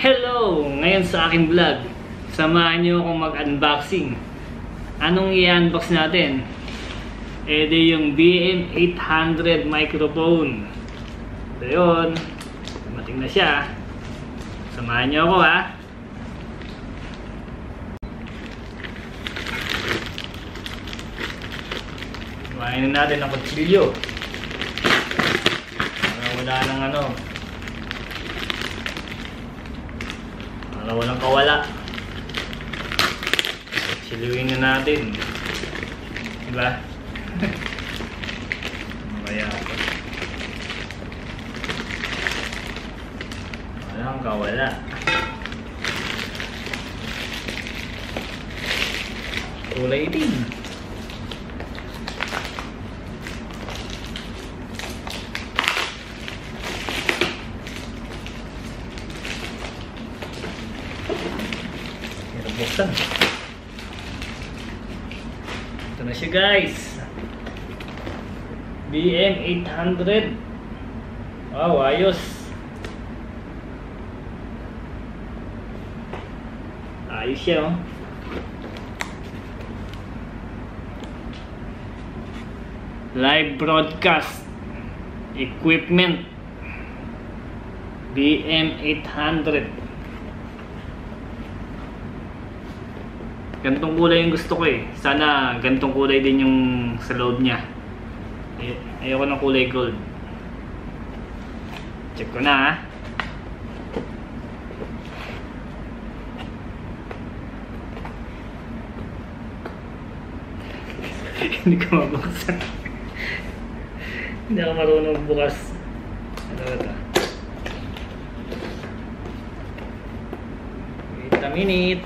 Hello! Ngayon sa aking vlog, samahan nyo akong mag-unboxing. Anong i-unbox natin? Di yung BM800 microphone. So yun, dumating na siya. Samahan nyo ako ha. Kumain na natin ang kutsilyo. Para wala ng para walang kawala. Siliwin na natin. Diba? Kaya walang kawala. Kulay itim. Buksan. Ito na siya guys. BM800. Wow, ayos. Ayos siya oh. Live broadcast equipment BM800. Gantong kulay yung gusto ko eh. Sana gantong kulay din yung sa loob niya. Ayoko ng kulay gold. Check ko na ha. Hindi ko mabuksan. Hindi ako marunong bukas. Ano ito? Wait a minute.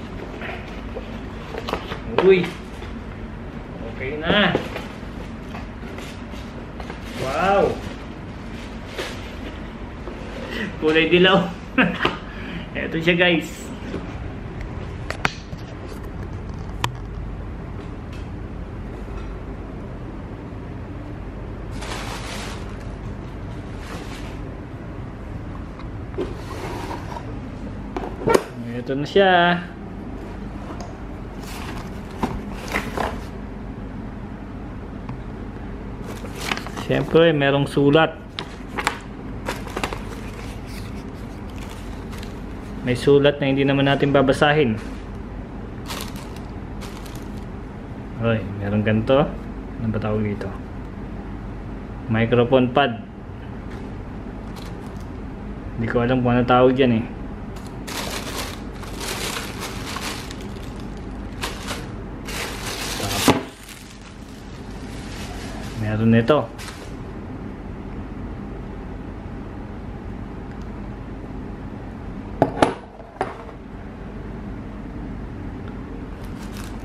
Uy, okay na. Wow, kulay dilaw. Eto siya guys. Eto na siya. Siyempre, merong sulat. May sulat na hindi naman natin babasahin. Oy, merong ganito. Ano ba tawag dito? Microphone pad. Hindi ko alam kung ano tawag yan eh. Meron nito.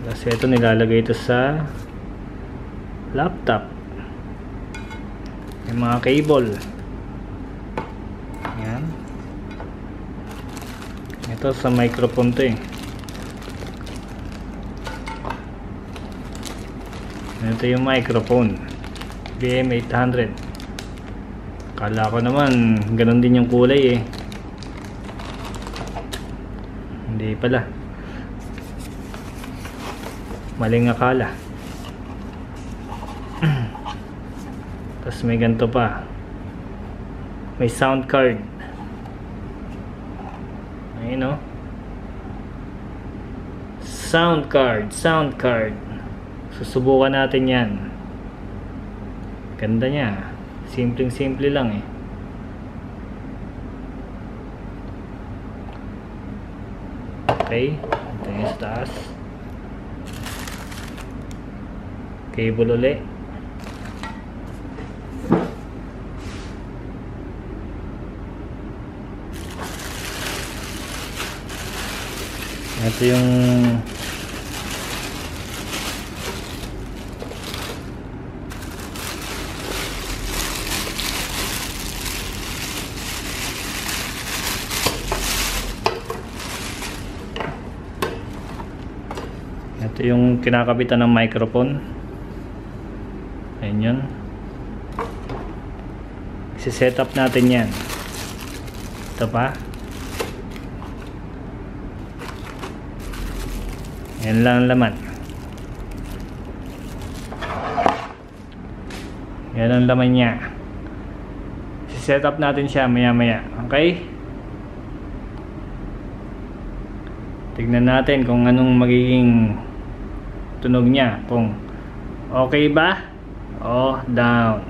Kasi ito nilalagay ito sa laptop. Yung mga cable. Yan. Ito sa microphone to eh. Ito yung microphone BM800. Kala ko naman ganun din yung kulay eh. Hindi pala. Maling akala. Tapos may ganito pa. May sound card. Ayun o. Sound card. Susubukan natin yan. Ganda niya. Simple lang eh. Okay. Ito yung sa taas. Cable ulit. Ito yung kinakabitan ng microphone. Ayun yun. I-set up natin yan. Ito pa. Yan lang ang laman. Yan ang laman niya. Set up natin siya maya maya. Okay? Tignan natin kung anong magiging tunog niya. Kung okay ba o down.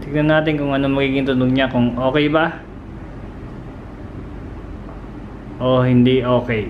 Tignan natin kung anong magiging tunog niya. Kung okay ba o hindi okay.